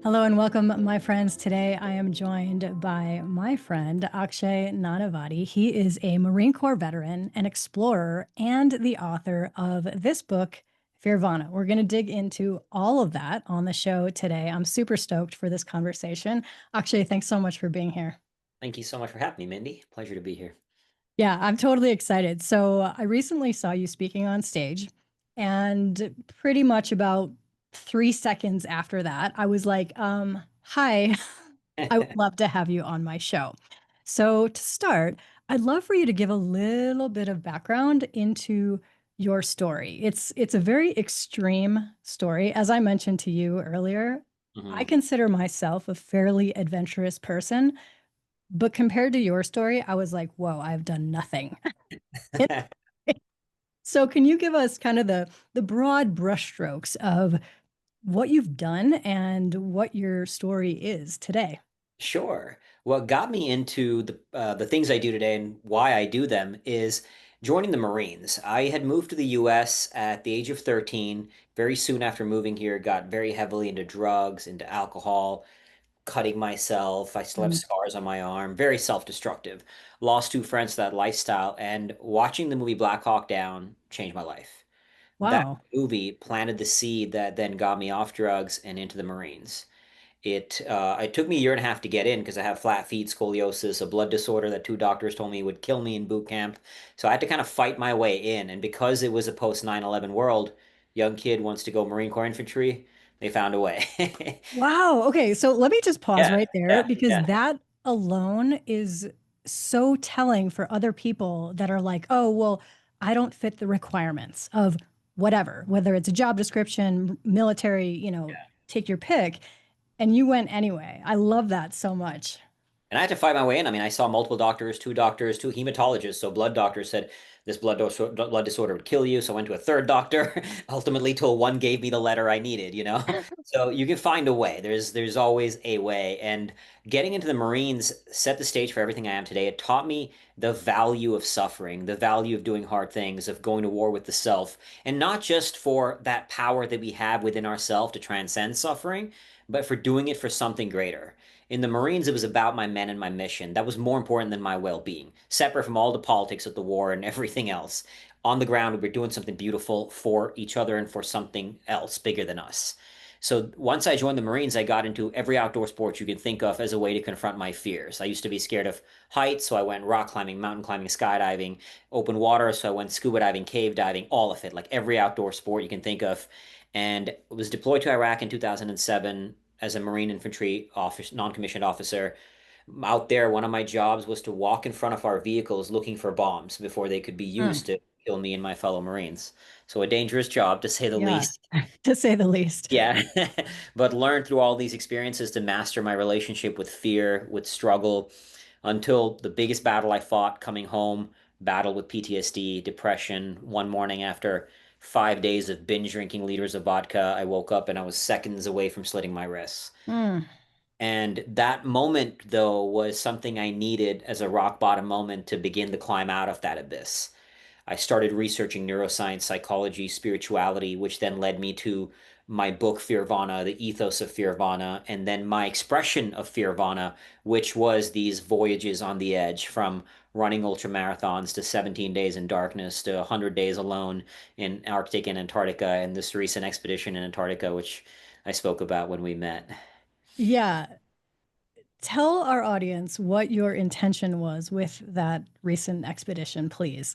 Hello and welcome, my friends. Today I am joined by my friend Akshay Nanavati. He is a Marine Corps veteran, an explorer, and the author of this book, Fearvana. We're going to dig into all of that on the show today. I'm super stoked for this conversation. Akshay, thanks so much for being here. Thank you so much for having me, Mindy. Pleasure to be here. Yeah, I'm totally excited. So I recently saw you speaking on stage, and pretty much about 3 seconds after that, I was like, hi, I would love to have you on my show. So to start, I'd love for you to give a little bit of background into your story. It's a very extreme story. As I mentioned to you earlier, I Mhm. consider myself a fairly adventurous person, but compared to your story, I was like, whoa, I've done nothing. So can you give us kind of the broad brushstrokes of what you've done and what your story is today? Sure. What got me into the things I do today and why I do them is joining the Marines. I had moved to the U.S. at the age of 13. Very soon after moving here, got very heavily into drugs, into alcohol, cutting myself. I still have Mm. scars on my arm. Very self-destructive. Lost two friends to that lifestyle, and watching the movie Black Hawk Down changed my life. That Wow. movie planted the seed that then got me off drugs and into the Marines. It took me a year and a half to get in because I have flat feet, scoliosis, a blood disorder that two doctors told me would kill me in boot camp. So I had to kind of fight my way in. And because it was a post 9/11 world, young kid wants to go Marine Corps infantry, they found a way. Wow. Okay. So let me just pause Yeah, right there yeah, because yeah, that alone is so telling for other people that are like, oh, well, I don't fit the requirements of whatever, whether it's a job description, military, take your pick. And you went anyway. I love that so much. and I had to fight my way in. I mean, I saw multiple doctors, two hematologists. So blood doctors said this blood disorder would kill you. So I went to a third doctor, ultimately till one gave me the letter I needed, you know? So you can find a way. There's always a way. And getting into the Marines set the stage for everything I am today. It taught me the value of suffering, the value of doing hard things, of going to war with the self, and not just for that power that we have within ourselves to transcend suffering, but for doing it for something greater. In the Marines, it was about my men and my mission. That was more important than my well-being, separate from all the politics of the war and everything else. On the ground, we were doing something beautiful for each other and for something else bigger than us. So once I joined the Marines, I got into every outdoor sport you can think of as a way to confront my fears. I used to be scared of heights, so I went rock climbing, mountain climbing, skydiving, open water, so I went scuba diving, cave diving, all of it, like every outdoor sport you can think of. And was deployed to Iraq in 2007 as a Marine infantry officer, non-commissioned officer. Out there, one of my jobs was to walk in front of our vehicles looking for bombs before they could be Mm, used to kill me and my fellow Marines. So a dangerous job, to say the yeah, least. to say the least. Yeah, but learned through all these experiences to master my relationship with fear, with struggle, until the biggest battle I fought coming home, battle with PTSD, depression. One morning after 5 days of binge drinking liters of vodka, I woke up and I was seconds away from slitting my wrists. Mm. And that moment, though, was something I needed as a rock bottom moment to begin to climb out of that abyss. I started researching neuroscience, psychology, spirituality, which then led me to my book, Fearvana, the ethos of Fearvana, and then my expression of Fearvana, which was these voyages on the edge from running ultra marathons to 17 days in darkness to 100 days alone in Arctic and Antarctica, and this recent expedition in Antarctica, which I spoke about when we met. Yeah. Tell our audience what your intention was with that recent expedition, please.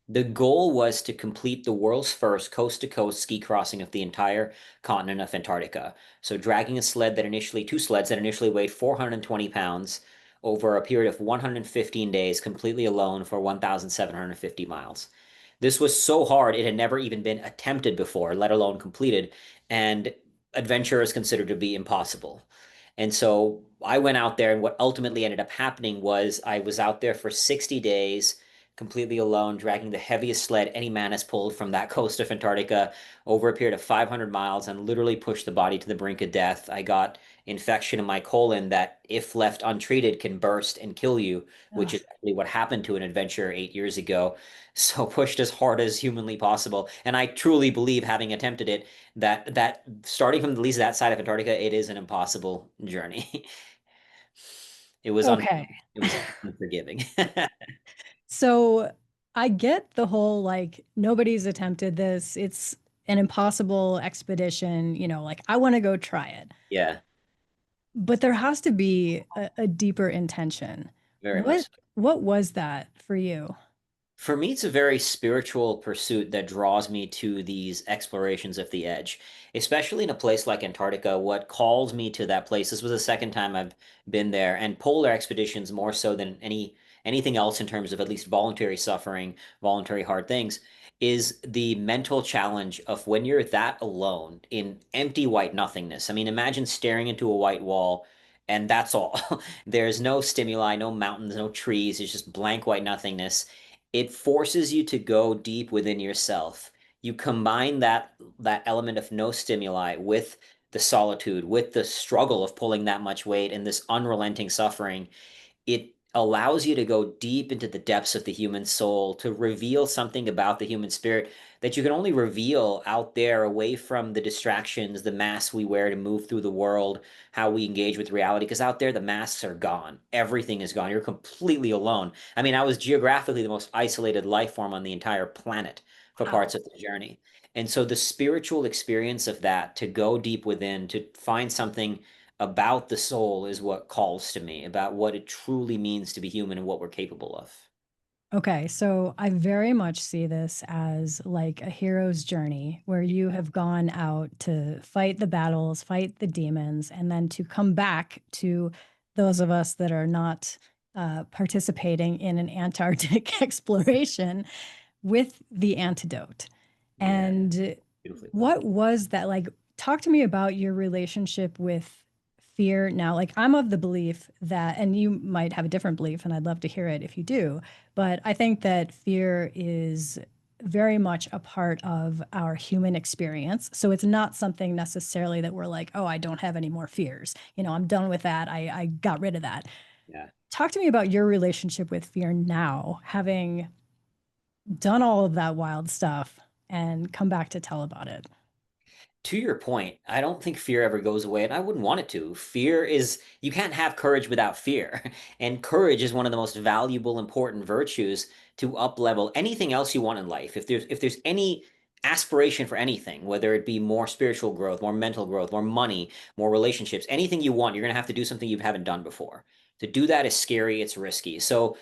The goal was to complete the world's first coast to coast ski crossing of the entire continent of Antarctica. So, dragging two sleds that initially weighed 420 pounds over a period of 115 days completely alone for 1,750 miles. This was so hard, it had never even been attempted before, let alone completed, and adventure is considered to be impossible. And so I went out there, and what ultimately ended up happening was I was out there for 60 days completely alone, dragging the heaviest sled any man has pulled from that coast of Antarctica over a period of 500 miles and literally pushed the body to the brink of death. I got infection in my colon that, if left untreated, can burst and kill you, which Ugh. is actually what happened to an adventure 8 years ago. So pushed as hard as humanly possible. And I truly believe, having attempted it, that starting from at least that side of Antarctica, it is an impossible journey. It was un Okay. it was unforgiving. So I get the whole like nobody's attempted this. It's an impossible expedition, like I want to go try it. Yeah, But there has to be a deeper intention. very much What so. what was that for you? For me, it's a very spiritual pursuit that draws me to these explorations of the edge, especially in a place like Antarctica. What calls me to that place, this was the second time I've been there, and polar expeditions more so than anything else in terms of at least voluntary suffering, voluntary hard things, is the mental challenge of when you're that alone in empty white nothingness. I mean, imagine staring into a white wall and that's all. There's no stimuli, no mountains, no trees. It's just blank white nothingness. It forces you to go deep within yourself. You combine that element of no stimuli with the solitude, with the struggle of pulling that much weight and this unrelenting suffering. It allows you to go deep into the depths of the human soul, to reveal something about the human spirit that you can only reveal out there, away from the distractions, the masks we wear to move through the world, how we engage with reality. Because out there, the masks are gone. Everything is gone. You're completely alone. I mean, I was geographically the most isolated life form on the entire planet for Wow. parts of the journey. And so the spiritual experience of that, to go deep within, to find something about the soul, is what calls to me, about what it truly means to be human and what we're capable of. Okay, so I very much see this as like a hero's journey where you have gone out to fight the battles, fight the demons, and then to come back to those of us that are not participating in an Antarctic exploration with the antidote. Yeah, And beautifully put. what was that like? Talk to me about your relationship with fear now. Like, I'm of the belief that, and you might have a different belief, and I'd love to hear it if you do, but I think that fear is very much a part of our human experience. So it's not something necessarily that we're like, oh, I don't have any more fears. I'm done with that. I got rid of that. Yeah. Talk to me about your relationship with fear now, having done all of that wild stuff and come back to tell about it. To your point, I don't think fear ever goes away, and I wouldn't want it to. Fear is, you can't have courage without fear. And courage is one of the most valuable, important virtues to up level anything else you want in life. If there's any aspiration for anything, whether it be more spiritual growth, more mental growth, more money, more relationships, anything you want, you're gonna have to do something you haven't done before. To do that is scary, it's risky. So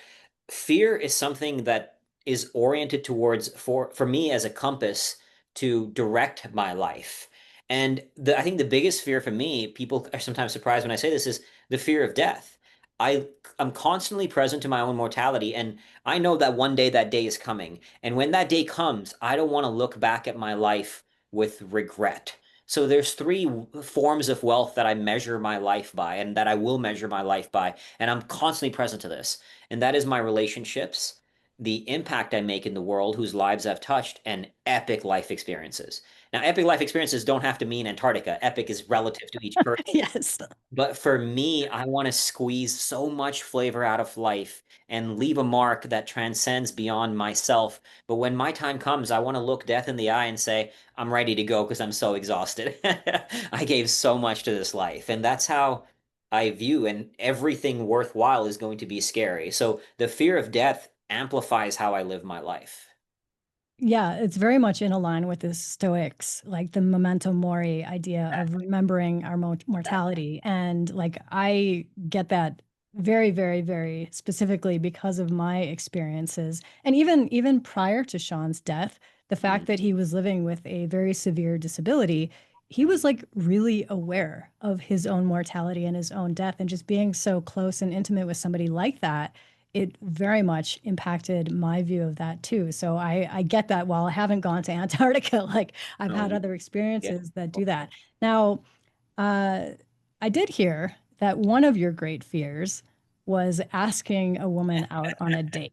fear is something that is oriented towards, for me, as a compass to direct my life. And I think the biggest fear for me, people are sometimes surprised when I say this, is the fear of death. I am constantly present to my own mortality, and I know that one day that day is coming. And when that day comes, I don't want to look back at my life with regret. So there's three forms of wealth that I measure my life by, and that I will measure my life by, and I'm constantly present to this. And that is my relationships, the impact I make in the world, whose lives I've touched, and epic life experiences. Now, epic life experiences don't have to mean Antarctica. Epic is relative to each person. Yes. But for me, I want to squeeze so much flavor out of life and leave a mark that transcends beyond myself. But when my time comes, I want to look death in the eye and say, I'm ready to go because I'm so exhausted. I gave so much to this life. And that's how I view, and everything worthwhile is going to be scary. So the fear of death amplifies how I live my life. Yeah, it's very much in line with the Stoics, like the memento mori idea of remembering our mortality. And like I get that very, very, very specifically because of my experiences. And even prior to Sean's death, the fact Mm, that he was living with a very severe disability, he was like really aware of his own mortality and his own death. And just being so close and intimate with somebody like that, it very much impacted my view of that too. So I get that while I haven't gone to Antarctica, like I've no, had you, other yeah. experiences that do that. Now, uh, I did hear that one of your great fears was asking a woman out on a date.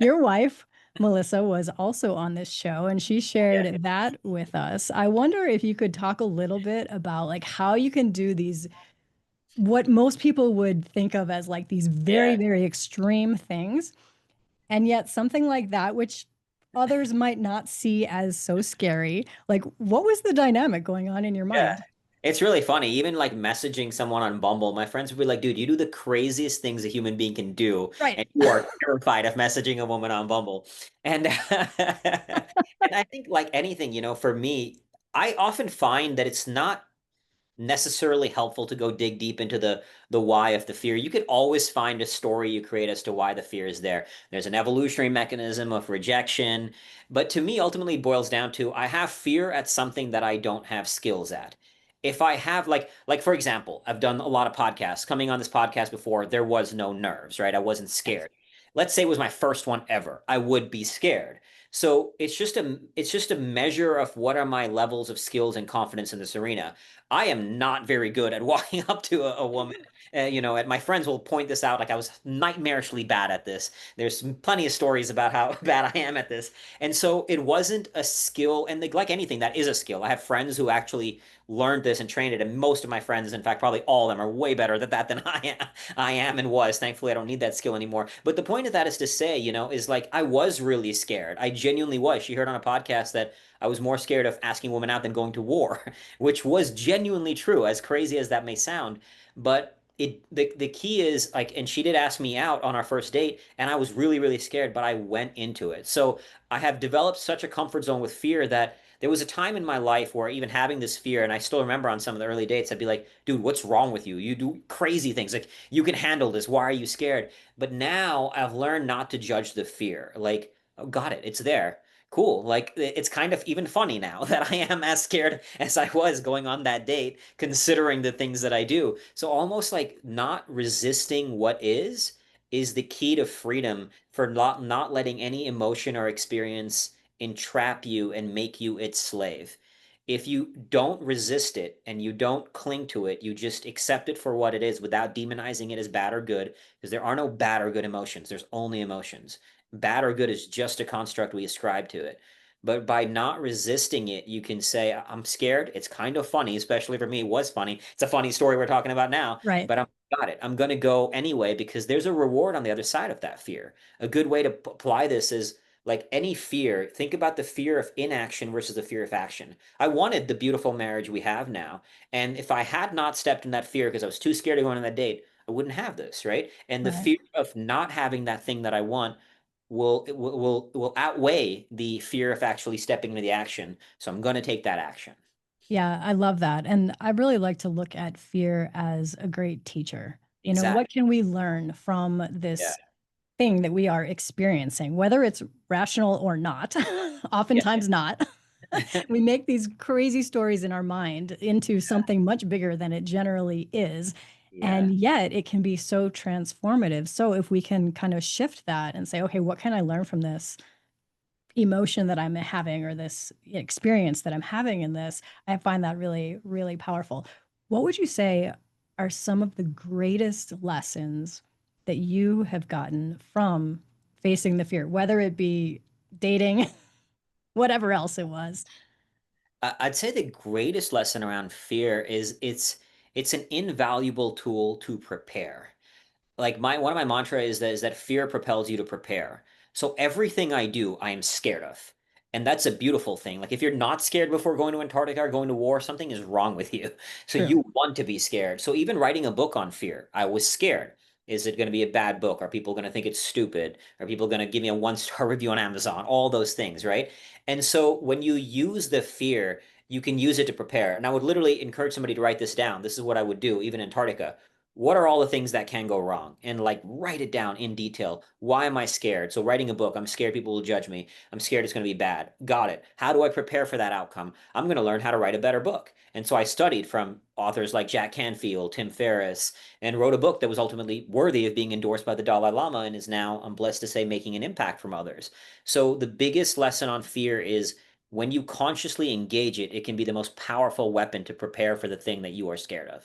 Your wife, Melissa, was also on this show and she Yeah. shared that with us. I wonder if you could talk a little bit about like how you can do these, what most people would think of as like these very, Yeah. very extreme things, and yet something like that, which others might not see as so scary. Like, what was the dynamic going on in your Yeah. mind? It's really funny. Even like messaging someone on Bumble, my friends would be like, dude, you do the craziest things a human being can do, Right. and you are terrified of messaging a woman on Bumble. And and I think like anything, for me, I often find that it's not necessarily helpful to go dig deep into the why of the fear. You could always find a story you create as to why the fear is there. There's an evolutionary mechanism of rejection, but to me ultimately boils down to I have fear at something that I don't have skills at. If I have like for example, I've done a lot of podcasts. Coming on this podcast before, there was no nerves, right? I wasn't Right. scared. Let's say it was my first one ever. I would be scared. So it's just a measure of what are my levels of skills and confidence in this arena. I am not very good at walking up to a woman. And my friends will point this out. Like I was nightmarishly bad at this. There's plenty of stories about how bad I am at this. And so it wasn't a skill. And like anything, that is a skill. I have friends who actually learned this and trained it. And most of my friends, in fact, probably all of them are way better at that than I am and was. Thankfully, I don't need that skill anymore. But the point of that is to say, is like I was really scared. I genuinely was. She heard on a podcast that I was more scared of asking women out than going to war, which was genuinely true, as crazy as that may sound. But the key is like, and she did ask me out on our first date, and I was really, really scared, but I went into it. So I have developed such a comfort zone with fear that there was a time in my life where even having this fear, and I still remember on some of the early dates, I'd be like, dude, what's wrong with you? You do crazy things. Like, you can handle this. Why are you scared? But now I've learned not to judge the fear. Like, oh, got it. It's there. Cool. Like it's kind of even funny now that I am as scared as I was going on that date, considering the things that I do. So almost like not resisting what is the key to freedom for not letting any emotion or experience entrap you and make you its slave. If you don't resist it and you don't cling to it, you just accept it for what it is without demonizing it as bad or good, because there are no bad or good emotions. There's only emotions. Bad or good is just a construct we ascribe to it. But by not resisting it, you can say, I'm scared. It's kind of funny, especially for me. It was funny. It's a funny story we're talking about now, Right. but I'm got it. I'm going to go anyway because there's a reward on the other side of that fear. A good way to apply this is like any fear, think about the fear of inaction versus the fear of action. I wanted the beautiful marriage we have now. And if I had not stepped in that fear because I was too scared to go on that date, I wouldn't have this, right? And the Right. fear of not having that thing that I want will outweigh the fear of actually stepping into the action. So I'm going to take that action. Yeah, I love that. And I really like to look at fear as a great teacher. You know, what Exactly. can we learn from Yeah. this thing that we are experiencing, whether it's rational or not? Yeah. Oftentimes not. We make these crazy stories in our mind into something much bigger than it generally is. Yeah. And yet it can be so transformative. So if we can kind of shift that and say, okay, what can I learn from this emotion that I'm having or this experience that I'm having in this? I find that really, really powerful. What would you say are some of the greatest lessons that you have gotten from facing the fear, whether it be dating, whatever else it was? I'd say the greatest lesson around fear is it's an invaluable tool to prepare. Like my one of my mantra is that fear propels you to prepare. So everything I do, I am scared of. And that's a beautiful thing. Like if you're not scared before going to Antarctica or going to war, something is wrong with you. So True. you want to be scared. So even writing a book on fear, I was scared. Is it going to be a bad book? Are people going to think it's stupid? Are people going to give me a one-star review on Amazon? All those things, right? And so when you use the fear, you can use it to prepare. And I would literally encourage somebody to write this down. This is what I would do, even in Antarctica. What are all the things that can go wrong? And like write it down in detail. Why am I scared? So writing a book, I'm scared people will judge me. I'm scared it's going to be bad. Got it. How do I prepare for that outcome? I'm going to learn how to write a better book. And so I studied from authors like Jack Canfield, Tim Ferriss, and wrote a book that was ultimately worthy of being endorsed by the Dalai Lama and is now, I'm blessed to say, making an impact from others. So the biggest lesson on fear is when you consciously engage it, it can be the most powerful weapon to prepare for the thing that you are scared of.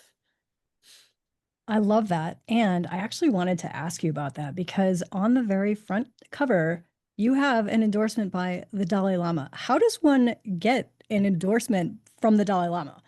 I love that. And I actually wanted to ask you about that because on the very front cover, you have an endorsement by the Dalai Lama. How does one get an endorsement from the Dalai Lama?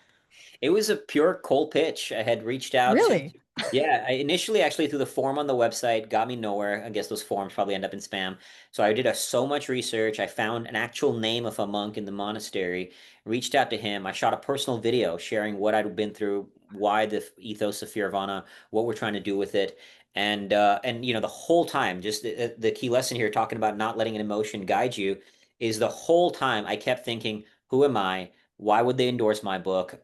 It was a pure cold pitch. I had reached out to, Really? yeah, I initially actually through the form on the website, got me nowhere. I guess those forms probably end up in spam. So I did so much research. I found an actual name of a monk in the monastery, reached out to him. I shot a personal video sharing what I'd been through, why the ethos of Fearvana, what we're trying to do with it. And the whole time, just the key lesson here, talking about not letting an emotion guide you, is the whole time I kept thinking, who am I? Why would they endorse my book?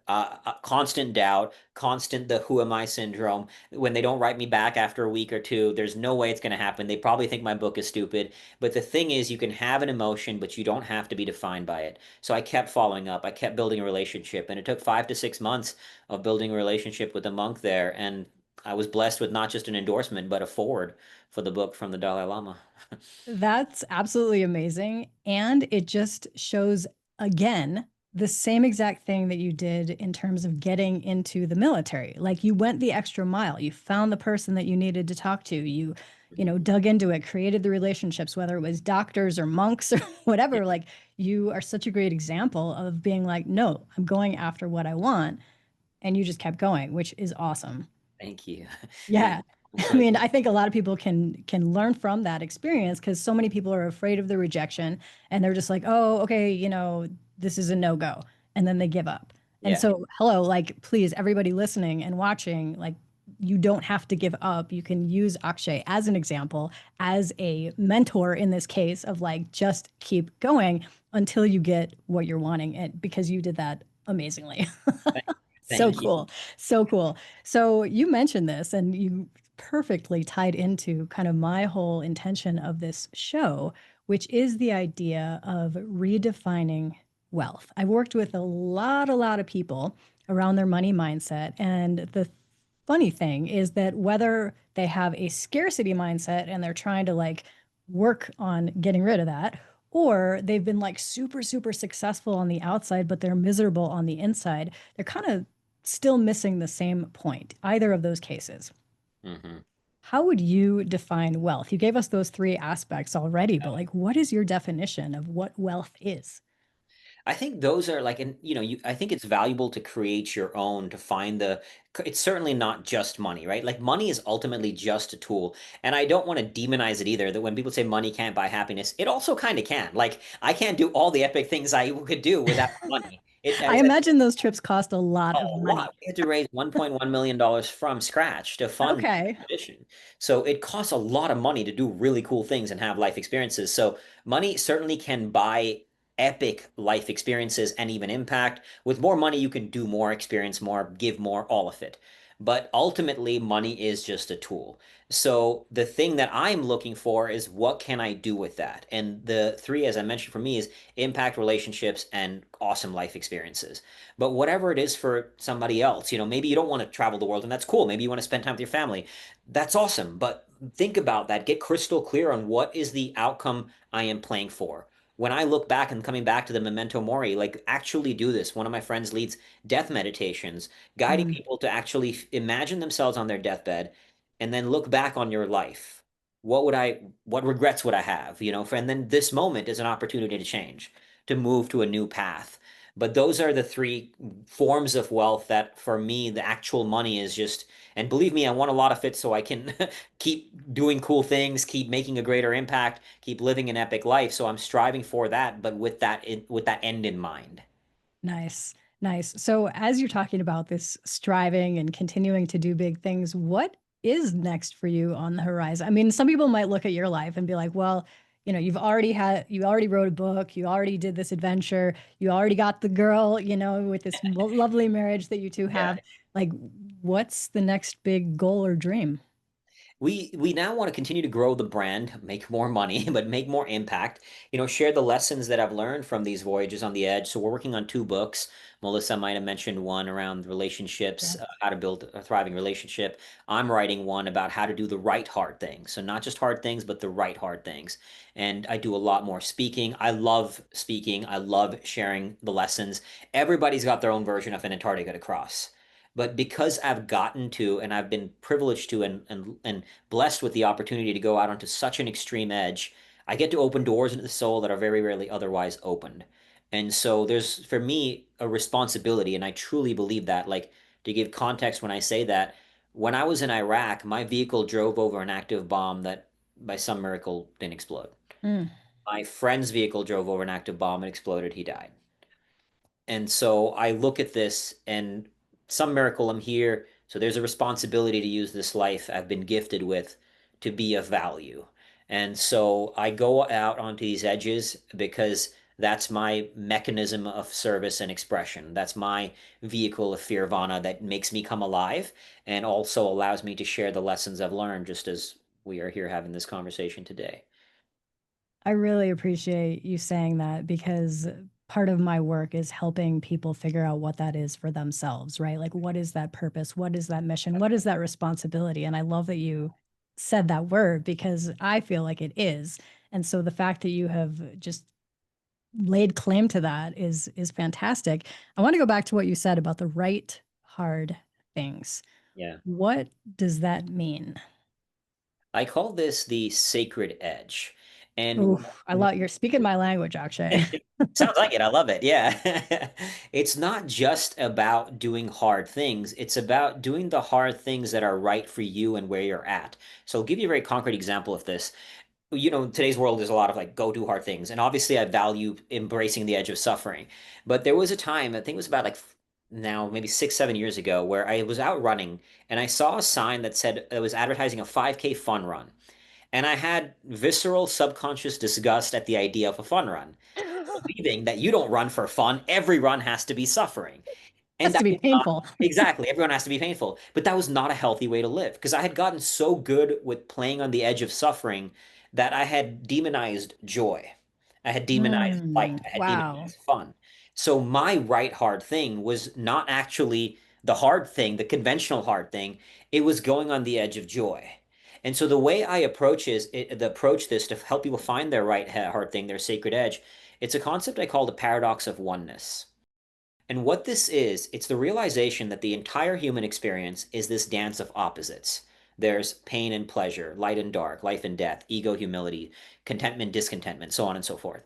Constant doubt, constant the who am I syndrome. When they don't write me back after a week or two, there's no way it's going to happen. They probably think my book is stupid. But the thing is, you can have an emotion, but you don't have to be defined by it. So I kept following up. I kept building a relationship. And it took 5 to 6 months of building a relationship with a monk there. And I was blessed with not just an endorsement, but a foreword for the book from the Dalai Lama. That's absolutely amazing. And it just shows again the same exact thing that you did in terms of getting into the military. Like you went the extra mile. You found the person that you needed to talk to. You dug into it, created the relationships, whether it was doctors or monks or Yeah, whatever. Like you are such a great example of being like, no, I'm going after what I want. And you just kept going, which is awesome. thank you. Yeah, Yeah. that's I what mean, it I think a lot of people can learn from that experience because so many people are afraid of the rejection and they're just like, "Oh, okay, this is a no-go." And then they give up. And Yeah, so, hello, like please everybody listening and watching, like you don't have to give up. You can use Akshay as an example, as a mentor in this case of like just keep going until you get what you're wanting and because you did that amazingly. thank, So thank you. cool. So cool. So you mentioned this and you perfectly tied into kind of my whole intention of this show, which is the idea of redefining wealth. I've worked with a lot of people around their money mindset. And the funny thing is that whether they have a scarcity mindset and they're trying to like work on getting rid of that, or they've been like super, super successful on the outside, but they're miserable on the inside, they're kind of still missing the same point, either of those cases. Hmm. How would you define wealth? You gave us those three aspects already, but like, what is your definition of what wealth is? I think those are like, and I think it's valuable to create your own, to find it's certainly not just money, right? Like money is ultimately just a tool. And I don't want to demonize it either, that when people say money can't buy happiness, it also kind of can. Like I can't do all the epic things I could do without money. It, I as I imagine those trips cost a lot a of money. lot. We had to raise $1.1 million from scratch to fund the Okay, expedition. So it costs a lot of money to do really cool things and have life experiences. So money certainly can buy epic life experiences and even impact. With more money, you can do more, experience more, give more, all of it. But ultimately, money is just a tool. So the thing that I'm looking for is what can I do with that? And the three, as I mentioned for me, is impact relationships and awesome life experiences. But whatever it is for somebody else, maybe you don't want to travel the world and that's cool. Maybe you want to spend time with your family. That's awesome. But think about that. Get crystal clear on what is the outcome I am playing for. When I look back and coming back to the memento mori, like actually do this. One of my friends leads death meditations, guiding mm, people to actually imagine themselves on their deathbed and then look back on your life. What regrets would I have? And then this moment is an opportunity to change, to move to a new path. But those are the three forms of wealth that for me, the actual money is just, and believe me, I want a lot of it so I can keep doing cool things, keep making a greater impact, keep living an epic life. So I'm striving for that, but with that end in mind. nice, nice. So as you're talking about this striving and continuing to do big things, what is next for you on the horizon? I mean, some people might look at your life and be like, well, you already wrote a book, you already did this adventure, you already got the girl, with this lovely marriage that you two Yeah. have. Like, what's the next big goal or dream? We now want to continue to grow the brand, make more money, but make more impact. Share the lessons that I've learned from these voyages on the edge. So we're working on two books. Melissa might have mentioned one around relationships, Yeah. how to build a thriving relationship. I'm writing one about how to do the right hard things. So not just hard things, but the right hard things. And I do a lot more speaking. I love speaking. I love sharing the lessons. Everybody's got their own version of an Antarctica to cross. But because I've gotten to and I've been privileged to and blessed with the opportunity to go out onto such an extreme edge, I get to open doors into the soul that are very rarely otherwise opened. And so there's for me a responsibility, and I truly believe that. Like, to give context when I say that, when I was in Iraq, my vehicle drove over an active bomb that by some miracle didn't explode. Mm. My friend's vehicle drove over an active bomb and exploded. He died. And so I look at this and some miracle I'm here. So there's a responsibility to use this life I've been gifted with to be of value. And so I go out onto these edges because that's my mechanism of service and expression. That's my vehicle of Fearvana that makes me come alive and also allows me to share the lessons I've learned, just as we are here having this conversation today. I really appreciate you saying that because part of my work is helping people figure out what that is for themselves, right? Like, what is that purpose? What is that mission? What is that responsibility? And I love that you said that word because I feel like it is. And so the fact that you have just laid claim to that is fantastic. I want to go back to what you said about the right hard things. Yeah. What does that mean? I call this the sacred edge. And Oh, I love you're speaking my language, Akshay. sounds like it. I love it. Yeah. It's not just about doing hard things, it's about doing the hard things that are right for you and where you're at. So I'll give you a very concrete example of this. In today's world, there's a lot of like go do hard things. And obviously, I value embracing the edge of suffering. But there was a time, I think it was about like now maybe 6, 7 years ago, where I was out running and I saw a sign that said it was advertising a 5K fun run. And I had visceral subconscious disgust at the idea of a fun run, believing that you don't run for fun. Every run has to be suffering. And Has to that be is not painful. exactly, everyone has to be painful. But that was not a healthy way to live because I had gotten so good with playing on the edge of suffering that I had demonized joy. I had demonized light. I had Wow. demonized fun. So my right hard thing was not actually the hard thing, the conventional hard thing. It was going on the edge of joy. And so the way I approach this to help people find their right hard thing, their sacred edge, it's a concept I call the paradox of oneness. And what this is, it's the realization that the entire human experience is this dance of opposites. There's pain and pleasure, light and dark, life and death, ego, humility, contentment, discontentment, so on and so forth.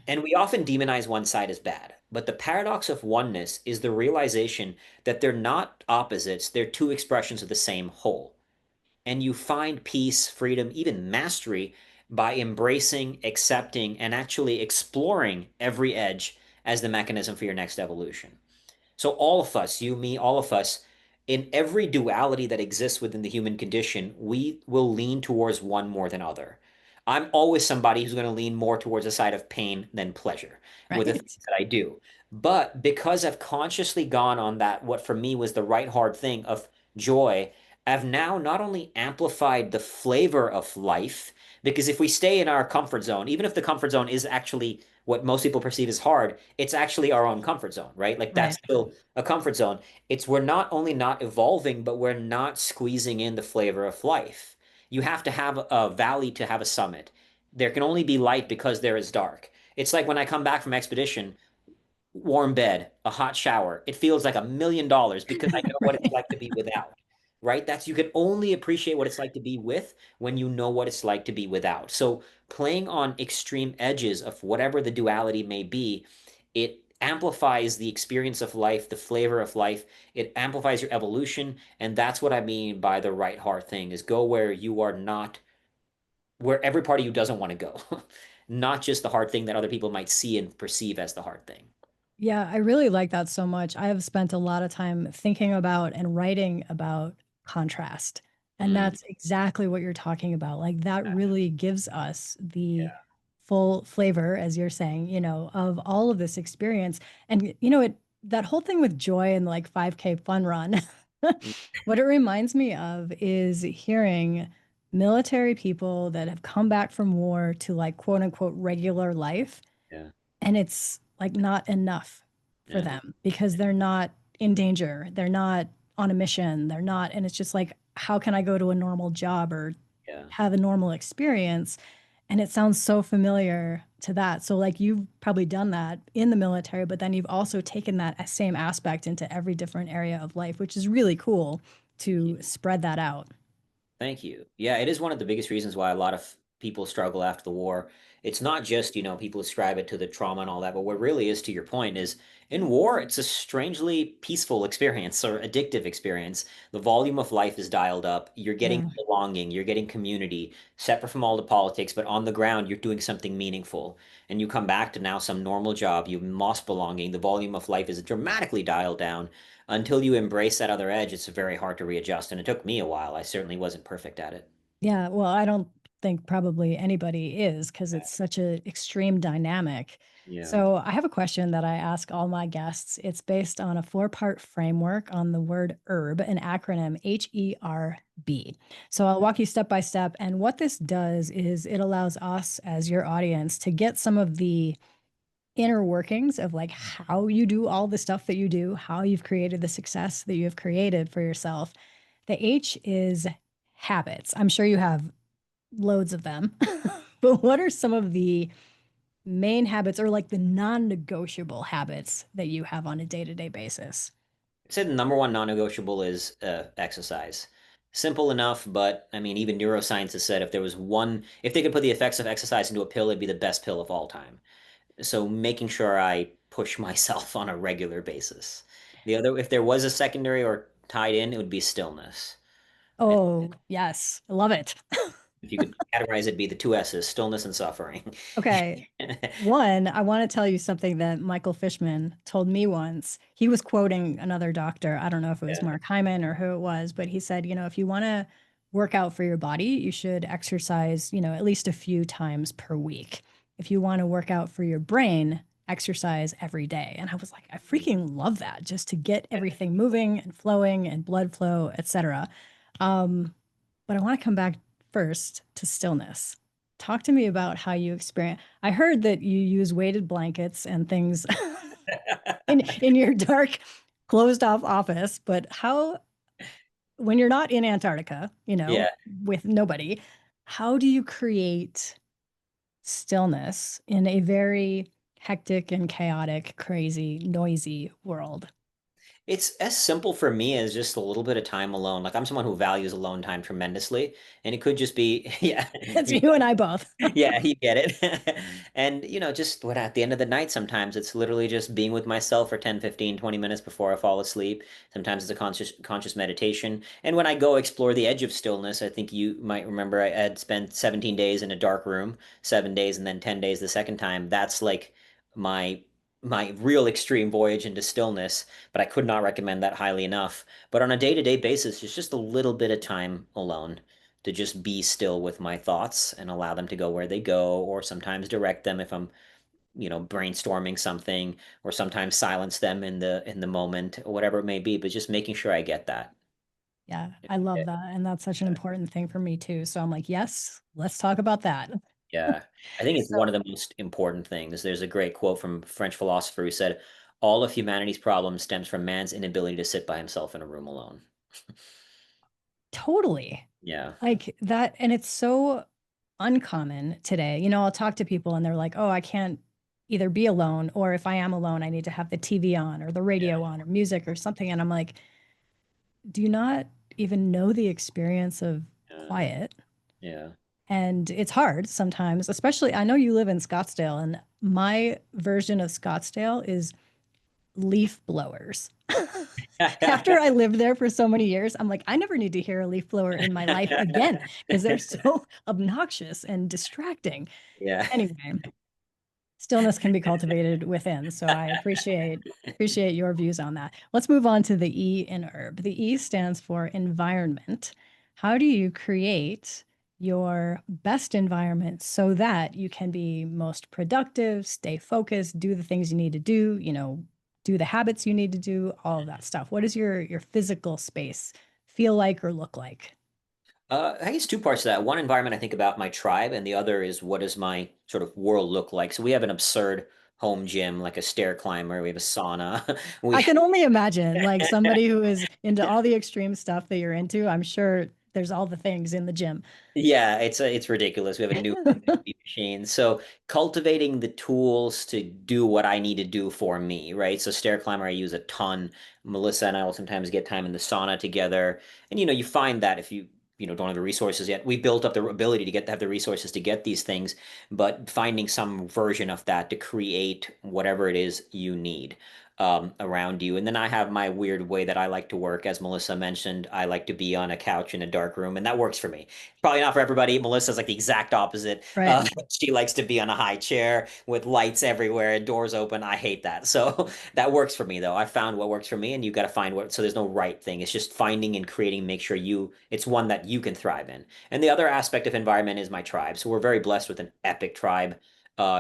And we often demonize one side as bad. But the paradox of oneness is the realization that they're not opposites, they're two expressions of the same whole. And you find peace, freedom, even mastery by embracing, accepting, and actually exploring every edge as the mechanism for your next evolution. So, all of us, you, me, all of us, in every duality that exists within the human condition, we will lean towards one more than other. I'm always somebody who's going to lean more towards the side of pain than pleasure with the Right. things that I do. But because I've consciously gone on that, what for me was the right hard thing of joy, I've now not only amplified the flavor of life, because if we stay in our comfort zone, even if the comfort zone is actually what most people perceive as hard, it's actually our own comfort zone, right? Like that's Right. still a comfort zone. It's we're not only not evolving, but we're not squeezing in the flavor of life. You have to have a valley to have a summit. There can only be light because there is dark. It's like when I come back from expedition, warm bed, a hot shower. It feels like $1 million because I know what it's Right. like to be without, right? That's you can only appreciate what it's like to be with when you know what it's like to be without. So playing on extreme edges of whatever the duality may be, it amplifies the experience of life, the flavor of life. It amplifies your evolution, and that's what I mean by the right hard thing is go where you are not, where every part of you doesn't want to go. Not just the hard thing that other people might see and perceive as the hard thing. Yeah, I really like that so much. I have spent a lot of time thinking about and writing about contrast. And Mm, that's exactly what you're talking about. Like that really gives us the yeah. full flavor, as you're saying, of all of this experience. And that whole thing with joy and like 5K fun run, Mm, what it reminds me of is hearing military people that have come back from war to like quote unquote regular life, yeah. and it's like not enough for Yeah. them because they're not in danger. They're not on a mission. They're not, and it's just like, how can I go to a normal job or Yeah. have a normal experience? And it sounds so familiar to that. So, like, you've probably done that in the military, but then you've also taken that same aspect into every different area of life, which is really cool to spread that out. Thank you. Yeah, it is one of the biggest reasons why a lot of people struggle after the war. It's not just, people ascribe it to the trauma and all that, but what really is, to your point, is in war, it's a strangely peaceful experience or addictive experience. The volume of life is dialed up. You're getting Yeah. belonging, you're getting community, separate from all the politics, but on the ground, you're doing something meaningful. And you come back to now some normal job, you've lost belonging, the volume of life is dramatically dialed down until you embrace that other edge, it's very hard to readjust. And it took me a while. I certainly wasn't perfect at it. Yeah, well, I don't think probably anybody is because it's such an extreme dynamic. Yeah. So, I have a question that I ask all my guests. It's based on a four-part framework on the word herb, an acronym HERB. So, I'll walk you step by step. And what this does is it allows us as your audience to get some of the inner workings of like how you do all the stuff that you do, how you've created the success that you have created for yourself. The H is habits. I'm sure you have loads of them. But what are some of the main habits or like the non-negotiable habits that you have on a day-to-day basis? I'd say the number one non-negotiable is exercise. Simple enough, but I mean, even neuroscientists said if they could put the effects of exercise into a pill, it'd be the best pill of all time. So making sure I push myself on a regular basis. The other, if there was a secondary or tied in, it would be stillness. And Oh, yes. I love it. if you could categorize it, it'd be the two S's, stillness and suffering. Okay. One, I want to tell you something that Michael Fishman told me once. He was quoting another doctor. I don't know if it was Yeah. Mark Hyman or who it was, but he said, if you want to work out for your body, you should exercise, at least a few times per week. If you want to work out for your brain, exercise every day. And I was like, I freaking love that just to get everything moving and flowing and blood flow, etc. Um, but I want to come back first to stillness. Talk to me about how you experience. I heard that you use weighted blankets and things in your dark, closed off office, but how, when you're not in Antarctica, Yeah. with nobody, how do you create stillness in a very hectic and chaotic, crazy, noisy world? It's as simple for me as just a little bit of time alone. Like I'm someone who values alone time tremendously, and it could just be, yeah, That's you and I both. yeah, you get it. And just what at the end of the night, sometimes it's literally just being with myself for 10, 15, 20 minutes before I fall asleep. Sometimes it's a conscious meditation. And when I go explore the edge of stillness, I think you might remember I had spent 17 days in a dark room, 7 days, and then 10 days the second time. That's like my my real extreme voyage into stillness, but I could not recommend that highly enough. But on a day-to-day basis, it's just a little bit of time alone to just be still with my thoughts and allow them to go where they go, or sometimes direct them if I'm, brainstorming something, or sometimes silence them in the moment, or whatever it may be, but just making sure I get that. Yeah, I love that. And that's such an important thing for me too. So I'm like, yes, let's talk about that. Yeah. I think it's So one of the most important things. There's a great quote from a French philosopher who said, all of humanity's problem stems from man's inability to sit by himself in a room alone. totally. Yeah. Like that, and it's so uncommon today. I'll talk to people and they're like, oh, I can't either be alone, or if I am alone, I need to have the TV on or the Yeah. radio on or music or something. And I'm like, do you not even know the experience of Yeah. quiet? Yeah. And it's hard sometimes, especially I know you live in Scottsdale, and my version of Scottsdale is leaf blowers. After I lived there for so many years, I'm like, I never need to hear a leaf blower in my life again because they're so obnoxious and distracting. Yeah. Anyway, stillness can be cultivated within. So I appreciate your views on that. Let's move on to the E in herb. The E stands for environment. How do you create your best environment so that you can be most productive, stay focused, do the things you need to do, do the habits you need to do, all of that stuff? What does your physical space feel like or look like? I guess two parts to that. One environment I think about my tribe, and the other is what does my sort of world look like? So we have an absurd home gym, like a stair climber. We have a sauna. I We can only imagine, like somebody who is into all the extreme stuff that you're into, I'm sure there's all the things in the gym. Yeah, it's ridiculous. We have a new machine. So cultivating the tools to do what I need to do for me, right? So stair climber I use a ton. Melissa and I will sometimes get time in the sauna together. And you find that if you don't have the resources yet, we built up the ability to have the resources to get these things, but finding some version of that to create whatever it is you need. Around you. And then I have my weird way that I like to work. As Melissa mentioned, I like to be on a couch in a dark room, and that works for me. Probably not for everybody. Melissa's like the exact opposite. Right. She likes to be on a high chair with lights everywhere and doors open. I hate that. So that works for me, though. I found what works for me, and you got to find what. So there's no right thing. It's just finding and creating, make sure it's one that you can thrive in. And the other aspect of environment is my tribe. So we're very blessed with an epic tribe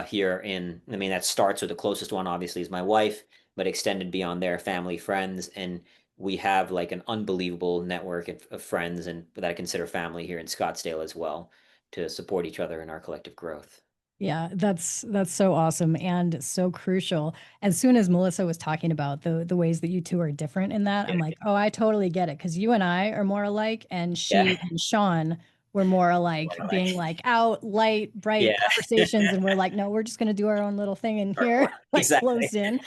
here I mean, that starts with the closest one, obviously, is my wife, but extended beyond there, family, friends, and we have like an unbelievable network of friends and that I consider family here in Scottsdale as well to support each other in our collective growth. Yeah, that's so awesome and so crucial. As soon as Melissa was talking about the ways that you two are different in that, I'm Yeah. like, oh, I totally get it. Because you and I are more alike, and Yeah. she and Sean were more alike, being Like, like out, light, bright yeah. conversations, and we're like, no, we're just gonna do our own little thing in here, Hardcore. like Exactly. closed in.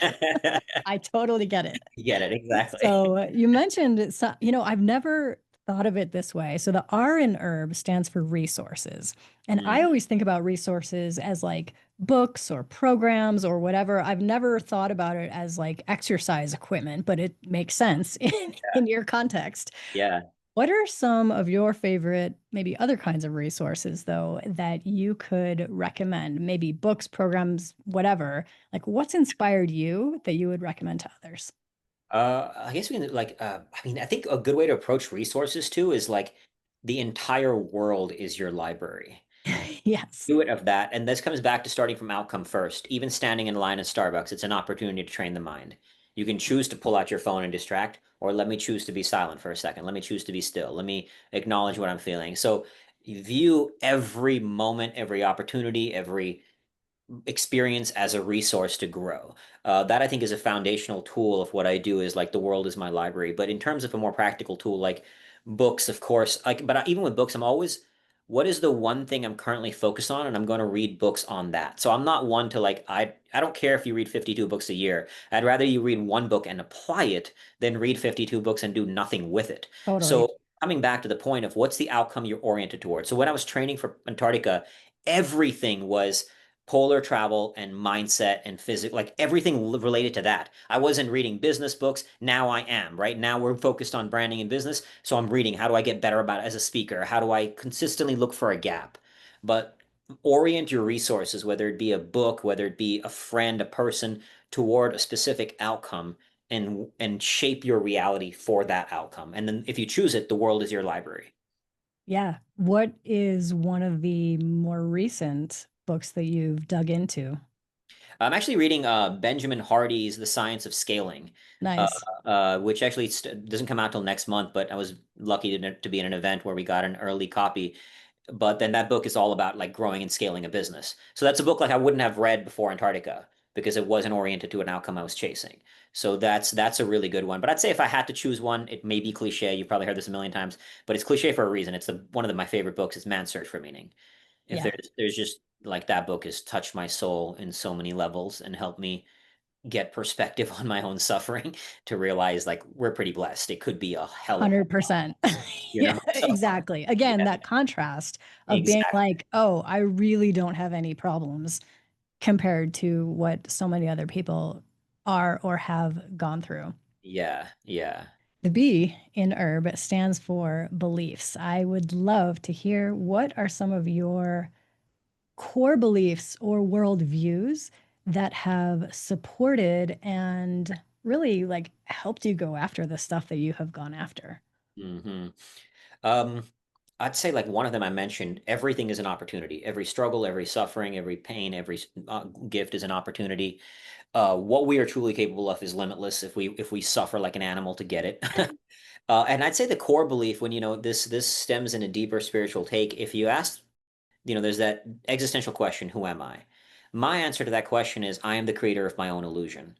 I totally get it. You get it. Exactly. So you mentioned, so, I've never thought of it this way. So the R in herb stands for resources. And I Mhm. always think about resources as like books or programs or whatever. I've never thought about it as like exercise equipment, but it makes sense in your context. Yeah. What are some of your favorite, maybe other kinds of resources, though, that you could recommend? Maybe books, programs, whatever. Like, what's inspired you that you would recommend to others? I guess we can I mean, I think a good way to approach resources too is like the entire world is your library. Yes, Do it of that. And this comes back to starting from outcome first. Even standing in line at Starbucks, it's an opportunity to train the mind. You can choose to pull out your phone and distract, or let me choose to be silent for a second. Let me choose to be still. Let me acknowledge what I'm feeling. So view every moment, every opportunity, every experience as a resource to grow. That I think is a foundational tool of what I do is like the world is my library. But in terms of a more practical tool, like books, of course, even with books, I'm always, what is the one thing I'm currently focused on? And I'm going to read books on that. So I'm not one to like, I don't care if you read 52 books a year. I'd rather you read one book and apply it than read 52 books and do nothing with it. totally. So coming back to the point of what's the outcome you're oriented towards. So when I was training for Antarctica, everything was polar travel and mindset and physics, like everything related to that. I wasn't reading business books. Now I am, right? Now we're focused on branding and business. So I'm reading, how do I get better about it as a speaker? How do I consistently look for a gap? But orient your resources, whether it be a book, whether it be a friend, a person, toward a specific outcome and shape your reality for that outcome. And then if you choose it, the world is your library. Yeah. What is one of the more recent books that you've dug into? I'm actually reading Benjamin Hardy's The Science of Scaling, uh, Nice. which actually doesn't come out till next month, but I was lucky to be in an event where we got an early copy. But then that book is all about like growing and scaling a business. So that's a book like I wouldn't have read before Antarctica because it wasn't oriented to an outcome I was chasing. So that's a really good one. But I'd say if I had to choose one, it may be cliche. You've probably heard this a million times, but it's cliche for a reason. It's one of my favorite books. It's Man's Search for Meaning. If Yeah. there's just like that book has touched my soul in so many levels and helped me get perspective on my own suffering to realize like we're pretty blessed. It could be a hell of a lot, 100%. Yeah, So exactly. Again, yeah, that contrast of being exactly. like, oh, I really don't have any problems compared to what so many other people are or have gone through. Yeah, yeah. The B in herb stands for beliefs. I would love to hear what are some of your core beliefs or worldviews that have supported and really like helped you go after the stuff that you have gone after. hmm Um, I'd say like one of them I mentioned, everything is an opportunity. Every struggle, every suffering, every pain, every gift is an opportunity. What we are truly capable of is limitless if we suffer like an animal to get it. And I'd say the core belief when this stems in a deeper spiritual take. If you ask, there's that existential question, who am I? My answer to that question is I am the creator of my own illusion.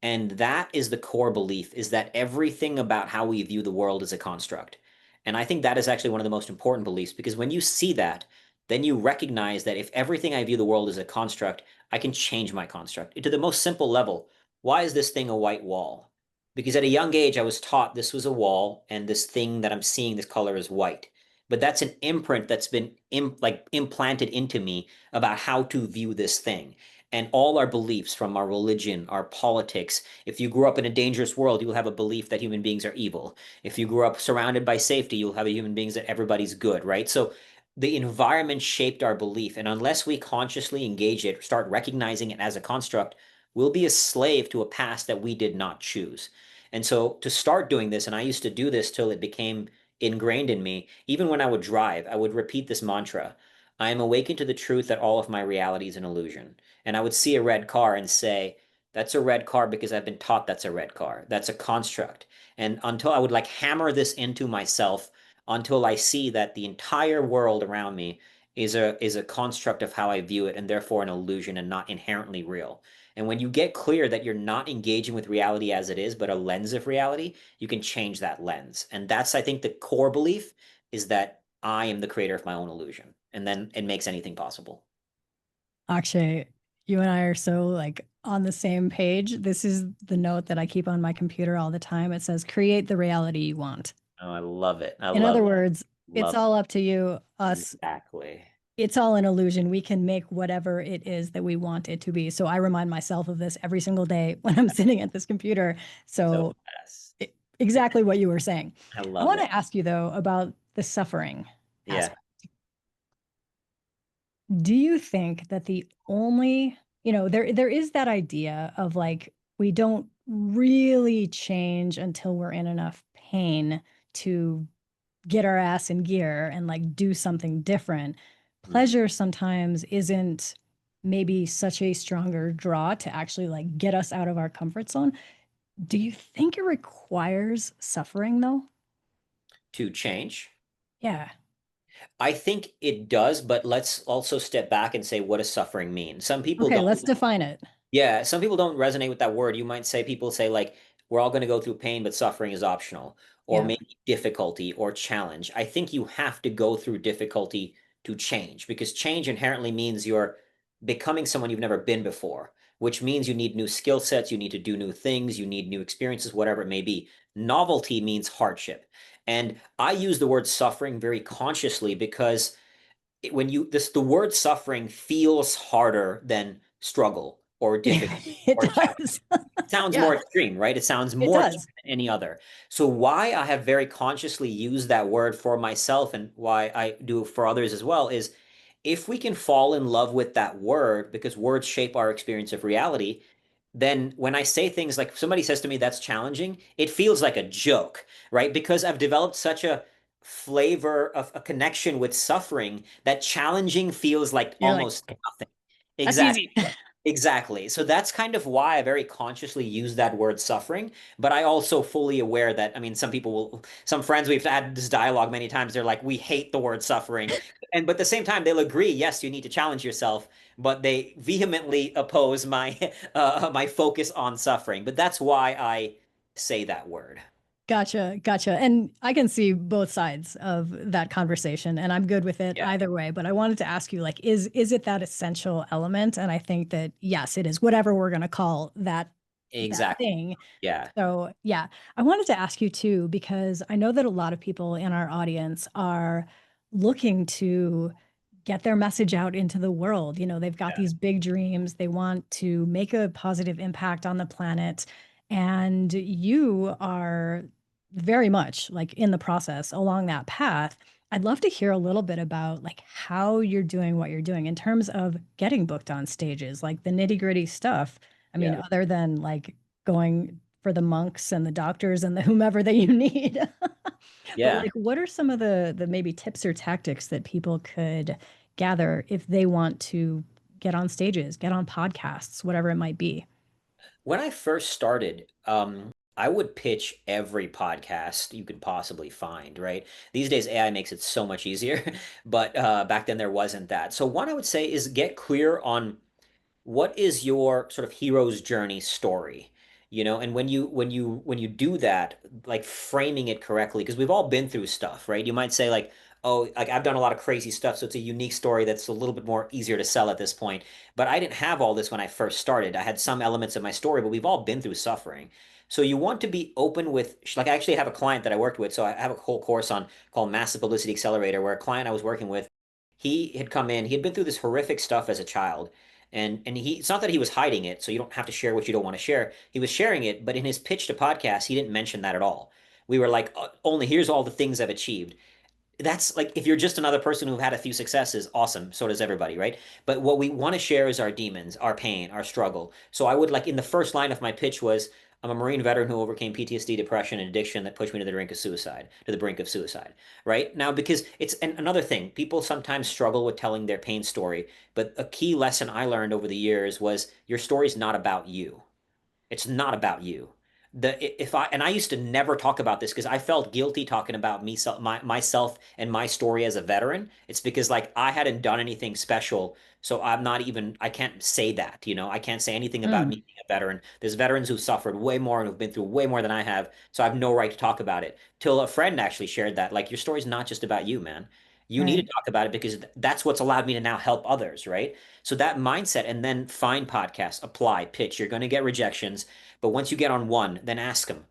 And that is the core belief, is that everything about how we view the world is a construct. And I think that is actually one of the most important beliefs because when you see that, then you recognize that if everything I view the world as a construct, I can change my construct to the most simple level. Why is this thing a white wall? Because at a young age, I was taught this was a wall and this thing that I'm seeing, this color is white. But that's an imprint that's been implanted into me about how to view this thing. And all our beliefs from our religion, our politics, if you grew up in a dangerous world, you'll have a belief that human beings are evil. If you grew up surrounded by safety, you'll have a human beings that everybody's good, right? So the environment shaped our belief. And unless we consciously engage it, start recognizing it as a construct, we'll be a slave to a past that we did not choose. And so to start doing this, and I used to do this till it became ingrained in me, even when I would drive, I would repeat this mantra. I am awakened to the truth that all of my reality is an illusion. And I would see a red car and say, that's a red car because I've been taught that's a red car. That's a construct. And until I would like hammer this into myself until I see that the entire world around me is a construct of how I view it and therefore an illusion and not inherently real. And when you get clear that you're not engaging with reality as it is, but a lens of reality, you can change that lens. And that's, I think, the core belief is that I am the creator of my own illusion. And then it makes anything possible. Akshay, you and I are so like on the same page. This is the note that I keep on my computer all the time. It says, create the reality you want. Oh, I love it. I In love other it. words, it's Love all up to you, it. us. Exactly. It's all an illusion. We can make whatever it is that we want it to be. So I remind myself of this every single day when I'm sitting at this computer. So So yes. exactly what you were saying. I I love want it. to ask you though about the suffering Yeah. aspect. Do you think that the only, there is that idea of like we don't really change until we're in enough pain to get our ass in gear and like do something different. Mhm. Pleasure sometimes isn't maybe such a stronger draw to actually like get us out of our comfort zone. Do you think it requires suffering though? To change. Yeah. I think it does, but let's also step back and say, what does suffering mean? Some people Okay, don't. let's define it. Yeah, some people don't resonate with that word. You might say people say like we're all going to go through pain, but suffering is optional, or Yeah. maybe difficulty or challenge. I think you have to go through difficulty to change because change inherently means you're becoming someone you've never been before, which means you need new skill sets, you need to do new things, you need new experiences, whatever it may be. Novelty means hardship. And I use the word suffering very consciously because when you this the word suffering feels harder than struggle or difficulty It or challenge. does. It sounds Yeah, more extreme, right? It sounds it more extreme does. than any other. So why I have very consciously used that word for myself and why I do for others as well is if we can fall in love with that word because words shape our experience of reality, then when I say things like if somebody says to me that's challenging, it feels like a joke, right? Because I've developed such a flavor of a connection with suffering that challenging feels like You're like, almost nothing. that's Exactly. easy. Exactly. So that's kind of why I very consciously use that word suffering. But I also fully aware that, I mean, some people will, some friends we've had this dialogue many times, they're like, we hate the word suffering. And but at the same time, they'll agree, yes, you need to challenge yourself, but they vehemently oppose my my focus on suffering. But that's why I say that word. Gotcha, gotcha. And I can see both sides of that conversation, and I'm good with it Yeah, either way. But I wanted to ask you, like, is it that essential element? And I think that yes, it is. Whatever we're going to call that exactly. thing. Yeah. So yeah, I wanted to ask you too because I know that a lot of people in our audience are looking to get their message out into the world. They've got Yeah. these big dreams. They want to make a positive impact on the planet, and you are very much like in the process along that path. I'd love to hear a little bit about like how you're doing what you're doing in terms of getting booked on stages, like the nitty-gritty stuff. I mean, Yeah. other than like going for the monks and the doctors and the whomever that you need. But Yeah. like what are some of the maybe tips or tactics that people could gather if they want to get on stages, get on podcasts, whatever it might be? When I first started, I would pitch every podcast you could possibly find, right? These days, AI makes it so much easier, but back then there wasn't that. So, one I would say is get clear on what is your sort of hero's journey story? And when you do that, like framing it correctly, because we've all been through stuff, right? You might say like, oh, like I've done a lot of crazy stuff, so it's a unique story that's a little bit more easier to sell at this point. But I didn't have all this when I first started. I had some elements of my story, but we've all been through suffering. So you want to be open with, like, I actually have a client that I worked with. So I have a whole course on called Massive Publicity Accelerator, where a client I was working with, he had come in, he had been through this horrific stuff as a child. And it's not that he was hiding it, so you don't have to share what you don't want to share. He was sharing it, but in his pitch to podcast, he didn't mention that at all. We were like, only here's all the things I've achieved. That's like, if you're just another person who had a few successes, awesome. So does everybody, right? But what we want to share is our demons, our pain, our struggle. So I would like, in the first line of my pitch was, I'm a Marine veteran who overcame PTSD, depression, and addiction that pushed me to the brink of suicide, right? Now, because it's another thing, people sometimes struggle with telling their pain story, but a key lesson I learned over the years was your story's not about you. It's not about you. If I and I used to never talk about this because I felt guilty talking about myself and my story as a veteran. It's because like I hadn't done anything special, so I can't say that, I can't say anything about Mm, me being a veteran. There's veterans who suffered way more and who've been through way more than I have, so I have no right to talk about it. Till a friend actually shared that, like, your story's not just about you, man. You need to right. talk about it because that's what's allowed me to now help others, right? So that mindset, and then find podcasts, apply, pitch. You're going to get rejections, but once you get on one, then ask them.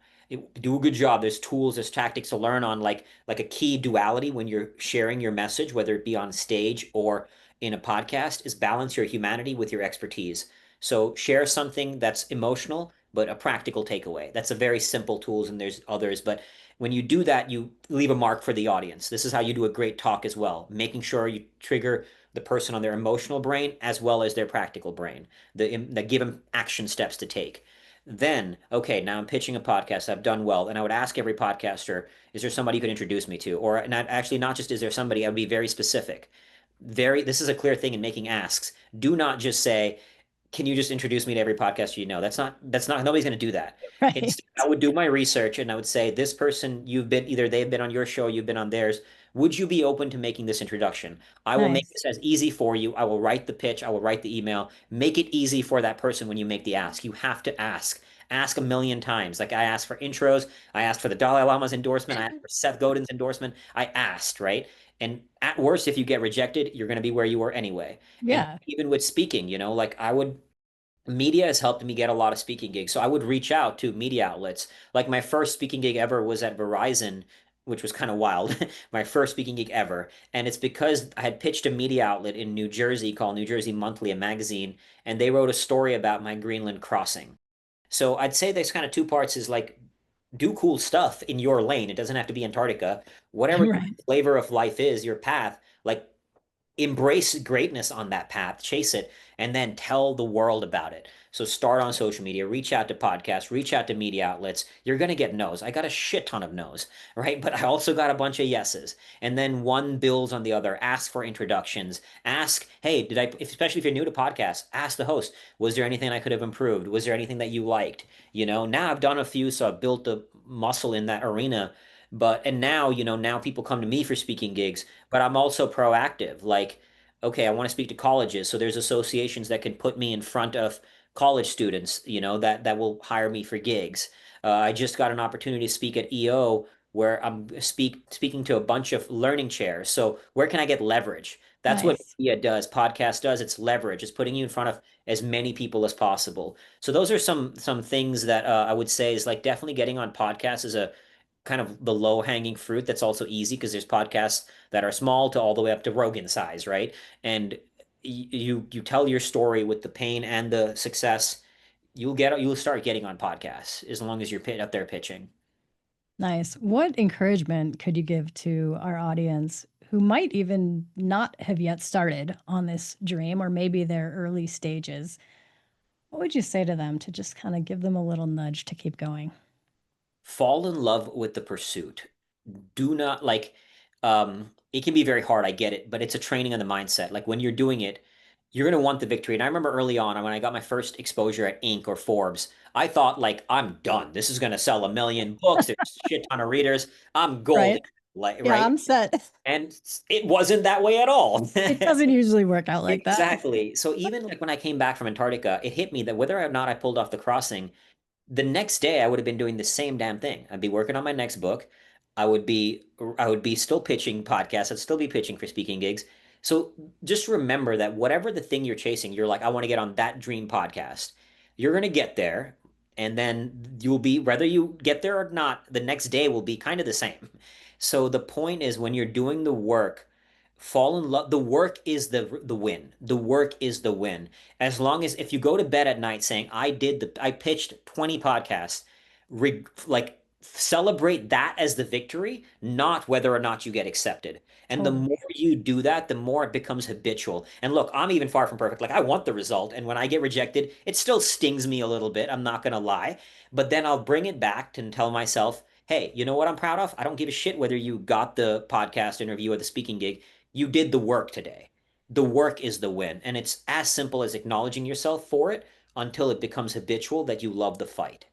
Do a good job. There's tools, there's tactics to learn on, like a key duality when you're sharing your message, whether it be on stage or in a podcast, is balance your humanity with your expertise. So share something that's emotional, but a practical takeaway. That's a very simple tools, and there's others, but when you do that, you leave a mark for the audience. This is how you do a great talk as well, making sure you trigger the person on their emotional brain as well as their practical brain, that give them action steps to take. Then, okay, now I'm pitching a podcast. I've done well. And I would ask every podcaster, is there somebody you could introduce me to? Or not, actually, not just is there somebody, I would be very specific. This is a clear thing in making asks. Do not just say, can you just introduce me to every podcaster you know? That's not, nobody's going to do that. Right. Instead, I would do my research and I would say, this person, either they've been on your show, you've been on theirs. Would you be open to making this introduction? I will make Nice. this as easy for you. I will write the pitch. I will write the email. Make it easy for that person when you make the ask. You have to ask. Ask a million times. Like, I asked for intros. I asked for the Dalai Lama's endorsement. I asked for Seth Godin's endorsement. I asked, right? And at worst, if you get rejected, you're going to be where you were anyway. And Yeah. even with speaking, like media has helped me get a lot of speaking gigs. So I would reach out to media outlets. Like, my first speaking gig ever was at Verizon, which was kind of wild. My first speaking gig ever. And it's because I had pitched a media outlet in New Jersey called New Jersey Monthly, a magazine, and they wrote a story about my Greenland crossing. So I'd say there's kind of two parts, is like, do cool stuff in your lane. It doesn't have to be Antarctica. Whatever your Right. flavor of life is, your path, like, embrace greatness on that path, chase it, and then tell the world about it. So start on social media, reach out to podcasts, reach out to media outlets. You're going to get no's. I got a shit ton of no's, right? But I also got a bunch of yeses. And then one builds on the other. Ask for introductions. Ask, hey, especially if you're new to podcasts, ask the host, was there anything I could have improved? Was there anything that you liked? Now I've done a few, so I've built the muscle in that arena. And now, now people come to me for speaking gigs, but I'm also proactive. Like, okay, I want to speak to colleges. So there's associations that can put me in front of college students, that will hire me for gigs. I just got an opportunity to speak at EO, where I'm speaking to a bunch of learning chairs. So where can I get leverage? That's what Nice. media does, podcast does. It's leverage. It's putting you in front of as many people as possible. So those are some things that I would say is like, definitely getting on podcasts is a kind of the low hanging fruit that's also easy, because there's podcasts that are small to all the way up to Rogan size, right? And you tell your story with the pain and the success, you'll start getting on podcasts as long as you're up there pitching. Nice. What encouragement could you give to our audience who might even not have yet started on this dream, or maybe their early stages? What would you say to them to just kind of give them a little nudge to keep going? Fall in love with the pursuit. Do not like, it can be very hard, I get it, but it's a training on the mindset. Like, when you're doing it, you're going to want the victory. And I remember early on when I got my first exposure at Inc. or Forbes, I thought, like, I'm done, this is going to sell 1 million books, there's a shit ton of readers, I'm golden, Right? like, Yeah, right? I'm set. And it wasn't that way at all. It doesn't usually work out like that. Exactly. So even like when I came back from Antarctica, it hit me that whether or not I pulled off the crossing, the next day I would have been doing the same damn thing. I'd be working on my next book. I would be still pitching podcasts. I'd still be pitching for speaking gigs. So just remember that whatever the thing you're chasing, you're like, I want to get on that dream podcast. You're going to get there, and then you'll be, whether you get there or not, the next day will be kind of the same. So the point is, when you're doing the work, fall in love. The work is the win. The work is the win. As long as, if you go to bed at night saying, I pitched 20 podcasts, like, celebrate that as the victory, not whether or not you get accepted. And the more Totally. you do that, the more it becomes habitual. And look, I'm even far from perfect. Like, I want the result. And when I get rejected, it still stings me a little bit. I'm not going to lie. But then I'll bring it back and tell myself, hey, you know what I'm proud of? I don't give a shit whether you got the podcast interview or the speaking gig. You did the work today. The work is the win. And it's as simple as acknowledging yourself for it until it becomes habitual that you love the fight.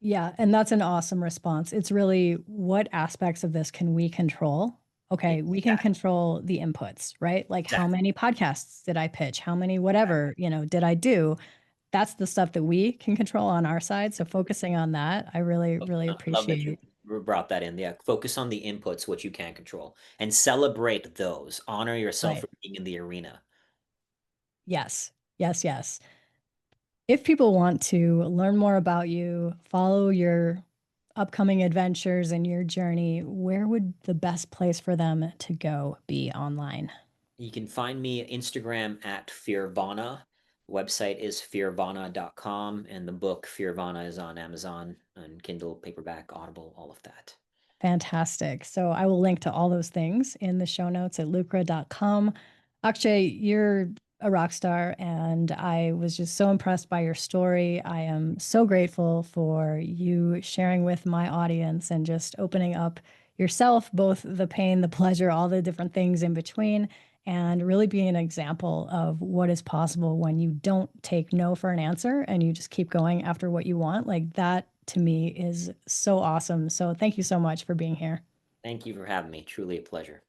Yeah, and that's an awesome response. It's really what aspects of this can we control? Okay, we can Exactly. control the inputs, right? Like how Exactly. many podcasts did I pitch? How many whatever, did I do? That's the stuff that we can control on our side. So focusing on that, I really, really Love that you appreciate. brought that in. Yeah, focus on the inputs, what you can control, and celebrate those. Honor yourself Right. for being in the arena. Yes. Yes, yes. If people want to learn more about you, follow your upcoming adventures and your journey, where would the best place for them to go be online? You can find me at Instagram at Fearvana. Website is fearvana.com, and the book Fearvana is on Amazon and Kindle, paperback, Audible, all of that. Fantastic. So I will link to all those things in the show notes at lucra.com. Akshay, you're a rock star, and I was just so impressed by your story. I am so grateful for you sharing with my audience and just opening up yourself, both the pain, the pleasure, all the different things in between, and really being an example of what is possible when you don't take no for an answer and you just keep going after what you want. Like that to me is so awesome. So thank you so much for being here. Thank you for having me. Truly a pleasure.